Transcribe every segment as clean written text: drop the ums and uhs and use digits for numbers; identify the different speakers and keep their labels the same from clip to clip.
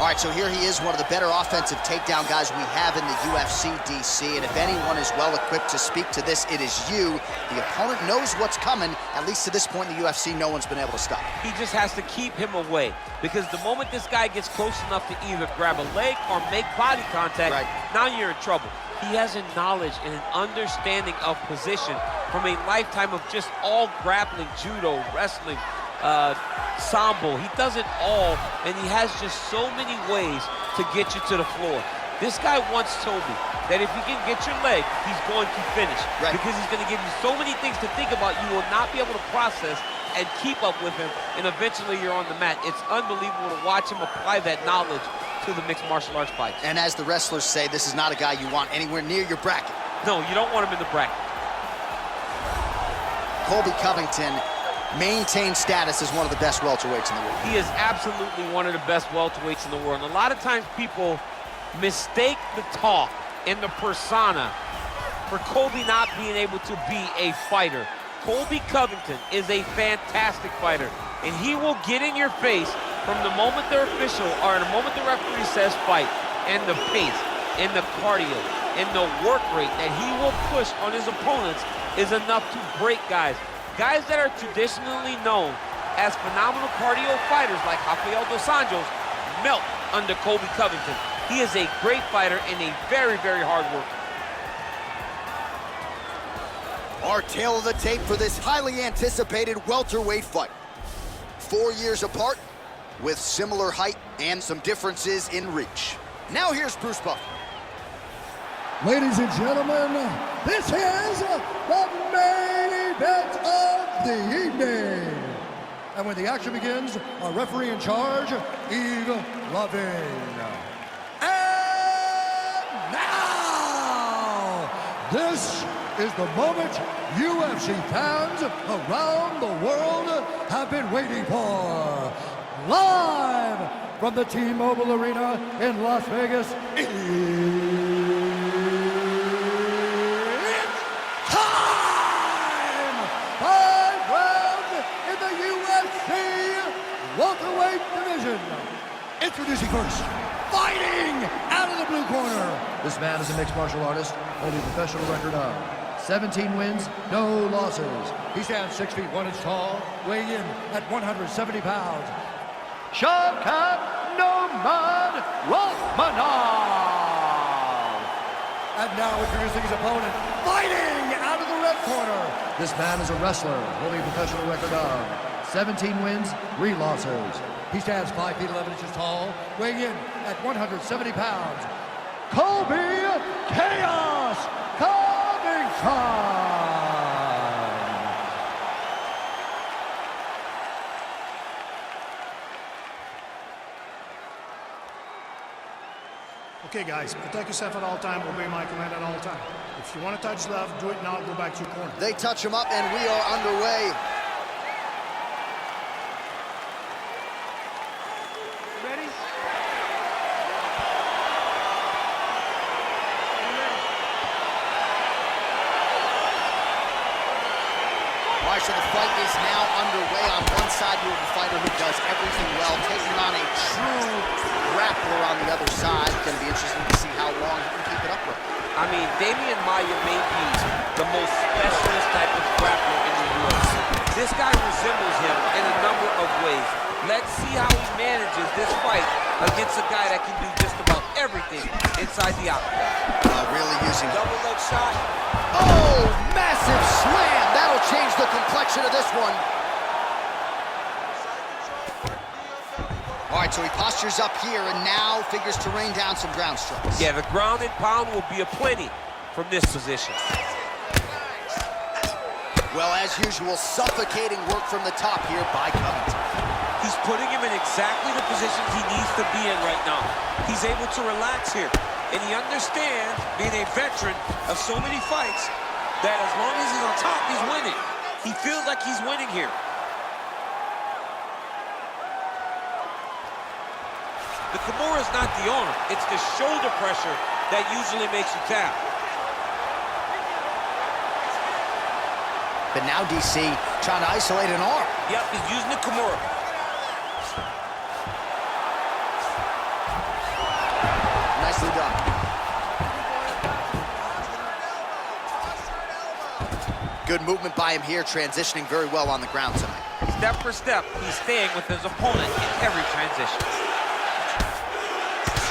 Speaker 1: All right, so here he is, one of the better offensive takedown guys we have in the UFC, DC, and if anyone is well-equipped to speak to this, it is you. The opponent knows what's coming. At least to this point in the UFC, no one's been able to stop him.
Speaker 2: He just has to keep him away, because the moment this guy gets close enough to either grab a leg or make body contact, now you're in trouble. He has a knowledge and an understanding of position from a lifetime of just all grappling, judo, wrestling, sambo. He does it all, and he has just so many ways to get you to the floor. This guy once told me that if he can get your leg, he's going to finish. Because he's going to give you so many things to think about, you will not be able to process and keep up with him, and eventually you're on the mat. It's unbelievable to watch him apply that knowledge to the mixed martial arts fights. And as the wrestlers say, this is not a guy you want anywhere near your bracket. No, you don't want him in the bracket. Colbi Kovington maintains status as one of the best welterweights in the world. He is absolutely one of the best welterweights in the world. And a lot of times people mistake the talk and the persona for Colby not being able to be a fighter. Colbi Kovington is a fantastic fighter, and he will get in your face from the moment the official, or the moment the referee says fight, and the pace, and the cardio, and the work rate that he will push on his opponents is enough to break guys. Guys that are traditionally known as phenomenal cardio fighters like Rafael dos Anjos melt under Colbi Kovington. He is a great fighter and a very, very hard worker.
Speaker 1: Our tale of the tape for this highly anticipated welterweight fight. 4 years apart, with similar height and some differences in reach. Now here's Bruce Buffer.
Speaker 3: Ladies and gentlemen, this is the main event of the evening. And when the action begins, our referee in charge, Yves Lavigne. And now, this is the moment UFC fans around the world have been waiting for. Live from the T-Mobile Arena in Las Vegas, it's time! 5 rounds in the UFC welterweight division. Introducing first, fighting out of the blue corner. This man is a mixed martial artist, holding a professional record of 17 wins, no losses. He stands 6 feet 1 inch tall, weighing in at 170 pounds. Shawkat Rachmanoff. And now introducing his opponent, fighting out of the red corner. This man is a wrestler, holding a professional record of 17 wins, 3 losses. He stands 5 feet 11 inches tall, weighing in at 170 pounds. Colby Chaos Covington.
Speaker 4: Okay, guys, protect yourself at all time, obey my command at all time. If you want to touch left, do it now, go back to your corner.
Speaker 1: They touch him up, and we are underway.
Speaker 4: Ready?
Speaker 1: All right, so the fight is now underway. On one side, you have a fighter who does everything well, taking on a true grappler on the other side. It's going to be interesting to see how long he can keep it up with.
Speaker 2: I mean, Damian Maia may be the most specialist type of grappler in the UFC. This guy resembles him in a number of ways. Let's see how he manages this fight against a guy that can do just about everything inside the octagon.
Speaker 1: Really using
Speaker 2: double leg shot.
Speaker 1: Oh, massive slam! That'll change the complexion of this one. All right, so he postures up here and now figures to rain down some ground strikes.
Speaker 2: Yeah, the ground and pound will be aplenty from this position.
Speaker 1: Well, as usual, suffocating work from the top here by Covington.
Speaker 2: He's putting him in exactly the positions he needs to be in right now. He's able to relax here, and he understands, being a veteran of so many fights, that as long as he's on top, he's winning. He feels like he's winning here. The Kimura is not the arm, it's the shoulder pressure that usually makes you tap.
Speaker 1: But now DC trying to isolate an arm.
Speaker 2: Yep, he's using the Kimura.
Speaker 1: Good movement by him here, transitioning very well on the ground tonight.
Speaker 2: Step for step, he's staying with his opponent in every transition.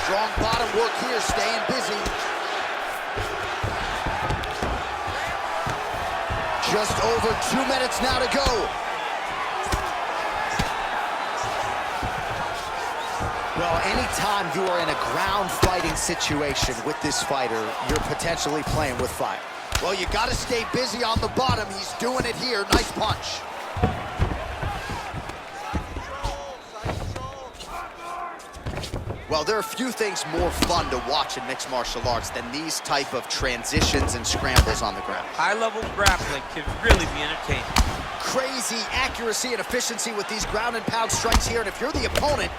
Speaker 1: Strong bottom work here, staying busy. Just over 2 minutes now to go. Well, anytime you are in a ground fighting situation with this fighter, you're potentially playing with fire. Well, you got to stay busy on the bottom. He's doing it here. Nice punch. Well, there are few things more fun to watch in mixed martial arts than these type of transitions and scrambles on the ground.
Speaker 2: High-level grappling can really be entertaining.
Speaker 1: Crazy accuracy and efficiency with these ground and pound strikes here, and if you're the opponent,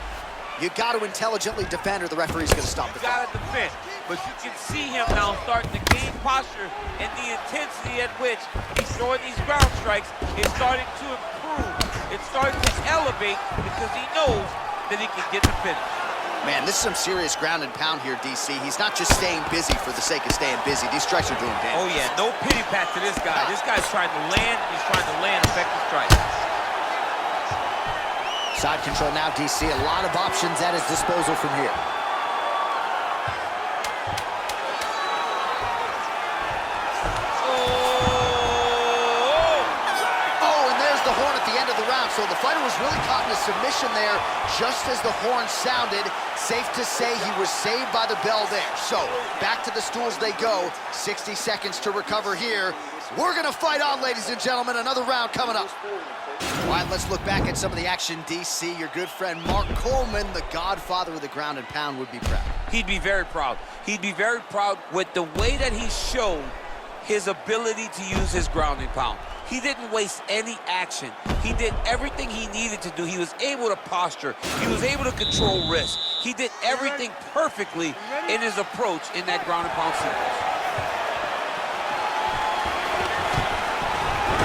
Speaker 1: you got to intelligently defend or the referee's going to stop the fight.
Speaker 2: You got to defend, but you can see him now starting to gain posture, and the intensity at which he's throwing these ground strikes is starting to improve. It's starting to elevate because he knows that he can get the finish.
Speaker 1: Man, this is some serious ground and pound here, DC. He's not just staying busy for the sake of staying busy. These strikes are doing damage.
Speaker 2: Oh, yeah, no pity pat to this guy. This guy's trying to land, he's trying to land effective strikes.
Speaker 1: Side control now, DC. A lot of options at his disposal from here. Oh, and there's the horn at the end of the round. So the fighter was really caught in a submission there just as the horn sounded. Safe to say he was saved by the bell there. So back to the stools they go. 60 seconds to recover here. We're going to fight on, ladies and gentlemen. Another round coming up. All right, let's look back at some of the action, DC. Your good friend Mark Coleman, the godfather of the ground and pound, would be proud.
Speaker 2: He'd be very proud. He'd be very proud with the way that he showed his ability to use his ground and pound. He didn't waste any action. He did everything he needed to do. He was able to posture. He was able to control risk. He did everything perfectly in his approach in that ground and pound sequence.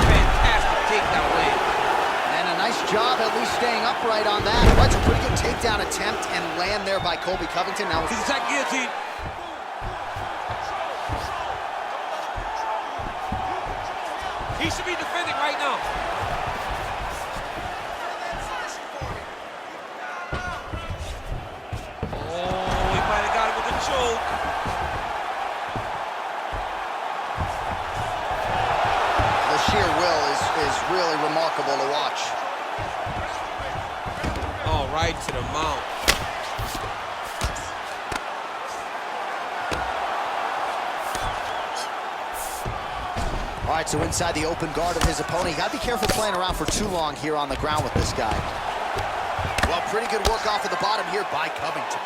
Speaker 2: Fantastic takedown land.
Speaker 1: And a nice job at least staying upright on that. That's a pretty good takedown attempt and land there by Colbi Kovington. Now
Speaker 2: he's attack guillotine. He should be defending right now. Oh, he might have got him with a choke.
Speaker 1: The sheer will is really remarkable to watch.
Speaker 2: Oh, right to the mount.
Speaker 1: All right, so inside the open guard of his opponent. You got to be careful playing around for too long here on the ground with this guy. Well, pretty good work off of the bottom here by Covington.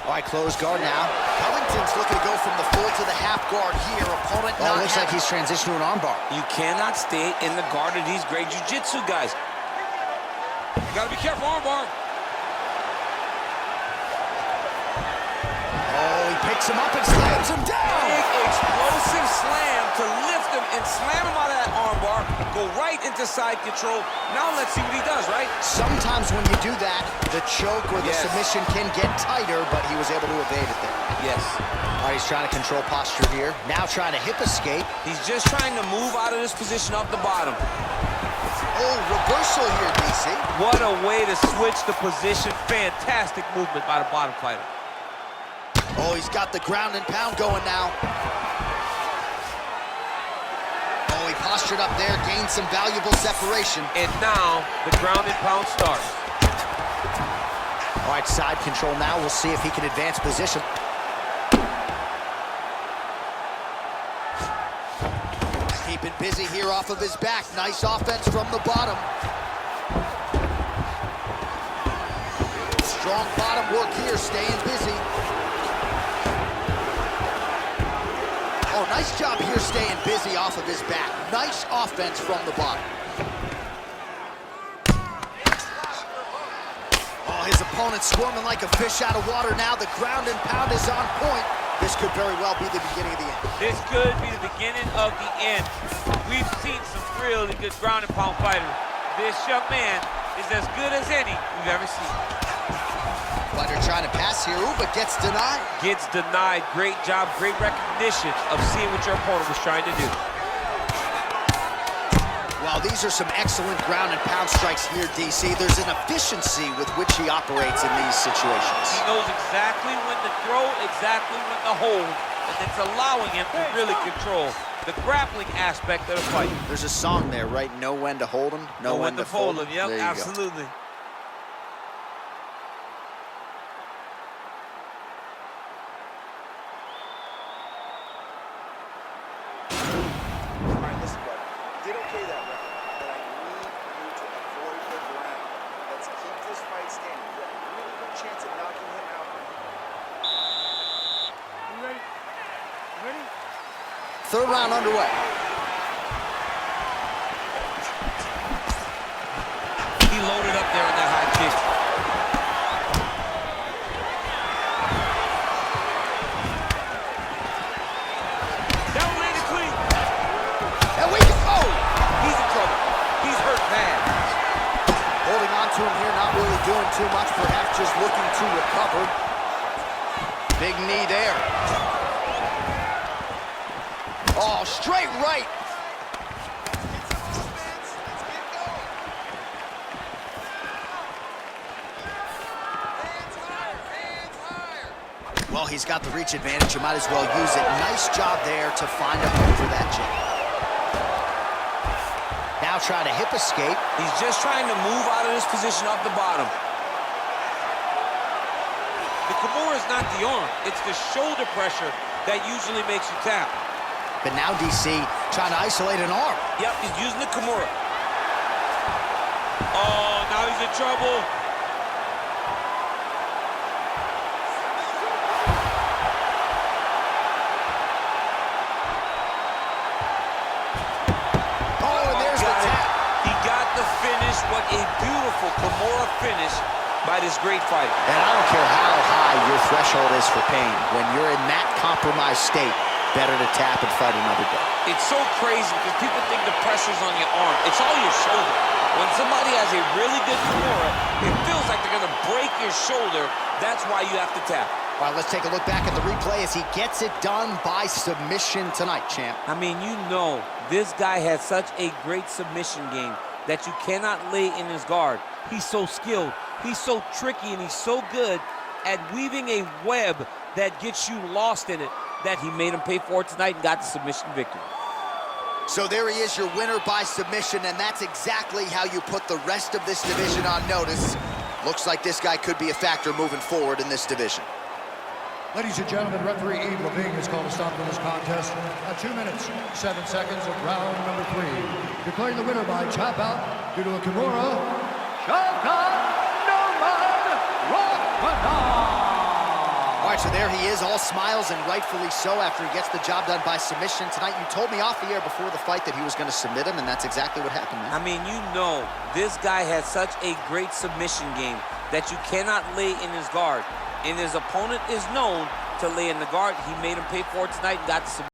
Speaker 1: All right, closed guard now. Covington's looking to go from the full to the half guard here. Opponent not looks like he's transitioned to an armbar.
Speaker 2: You cannot stay in the guard of these great jiu-jitsu guys. You got to be careful, armbar.
Speaker 1: Oh, he picks him up and slams him down.
Speaker 2: Big explosive slam to lift him and slam him out of that armbar. Go right into side control. Now let's see what he does, right?
Speaker 1: Sometimes when you do that, the choke or the submission can get tighter, but he was able to evade it there.
Speaker 2: Yes.
Speaker 1: All right, he's trying to control posture here. Now trying to hip escape.
Speaker 2: He's just trying to move out of this position up the bottom.
Speaker 1: Oh, reversal here, DC.
Speaker 2: What a way to switch the position. Fantastic movement by the bottom fighter.
Speaker 1: Oh, he's got the ground and pound going now. Oh, he postured up there, gained some valuable separation.
Speaker 2: And now, the ground and pound starts.
Speaker 1: All right, side control now. We'll see if he can advance position. Keeping busy here off of his back. Nice offense from the bottom. Strong bottom work here, staying busy. Oh, nice job here staying busy off of his back. Nice offense from the bottom. Oh, his opponent's squirming like a fish out of water now. The ground and pound is on point. This could very well be the beginning of the end.
Speaker 2: This could be the beginning of the end. We've seen some really good ground and pound fighters. This young man is as good as any we've ever seen.
Speaker 1: Fighter trying to pass here, but gets denied.
Speaker 2: Gets denied. Great job, great recognition of seeing what your opponent was trying to do.
Speaker 1: Well, these are some excellent ground and pound strikes here, DC. There's an efficiency with which he operates in these situations.
Speaker 2: He knows exactly when to throw, exactly when to hold, and it's allowing him to really control the grappling aspect of the fight.
Speaker 1: There's a song there, right? Know when to hold him, know when to fold him.
Speaker 2: Yep, absolutely.
Speaker 1: Go. Third round underway.
Speaker 2: He loaded up there on that high kick. That one landed clean.
Speaker 1: And we can go.
Speaker 2: He's in trouble. He's hurt bad.
Speaker 1: Holding on to him here, not really doing too much, perhaps just looking to recover. Big knee there. Oh, straight right. Well, he's got the reach advantage. You might as well use it. Nice job there to find a home for that jab. Now trying to hip escape.
Speaker 2: He's just trying to move out of this position off the bottom. The Kimura is not the arm. It's the shoulder pressure that usually makes you tap.
Speaker 1: But now DC trying to isolate an arm.
Speaker 2: Yep, he's using the Kimura. Oh, now he's in trouble.
Speaker 1: Oh, and there's the tap.
Speaker 2: He got the finish. What a beautiful Kimura finish by this great fighter.
Speaker 1: And I don't care how high your threshold is for pain. When you're in that compromised state, better to tap and fight another day.
Speaker 2: It's so crazy because people think the pressure's on your arm. It's all your shoulder. When somebody has a really good Kimura, it feels like they're going to break your shoulder. That's why you have to tap.
Speaker 1: All right, let's take a look back at the replay as he gets it done by submission tonight, champ.
Speaker 2: I mean, you know, this guy has such a great submission game that you cannot lay in his guard. He's so skilled. He's so tricky, and he's so good at weaving a web that gets you lost in it, that he made him pay for it tonight and got the submission victory.
Speaker 1: So there he is, your winner by submission, and that's exactly how you put the rest of this division on notice. Looks like this guy could be a factor moving forward in this division.
Speaker 3: Ladies and gentlemen, referee Eve Levine has called a stop to this contest at 2 minutes, 7 seconds of round number 3. Declaring the winner by tap out due to a Kimura, Shawkat Rahmonov.
Speaker 1: All right, so there he is, all smiles, and rightfully so after he gets the job done by submission tonight. You told me off the air before the fight that he was going to submit him, and that's exactly what happened, man.
Speaker 2: I mean, you know, this guy has such a great submission game that you cannot lay in his guard. And his opponent is known to lay in the guard. He made him pay for it tonight and got the submission.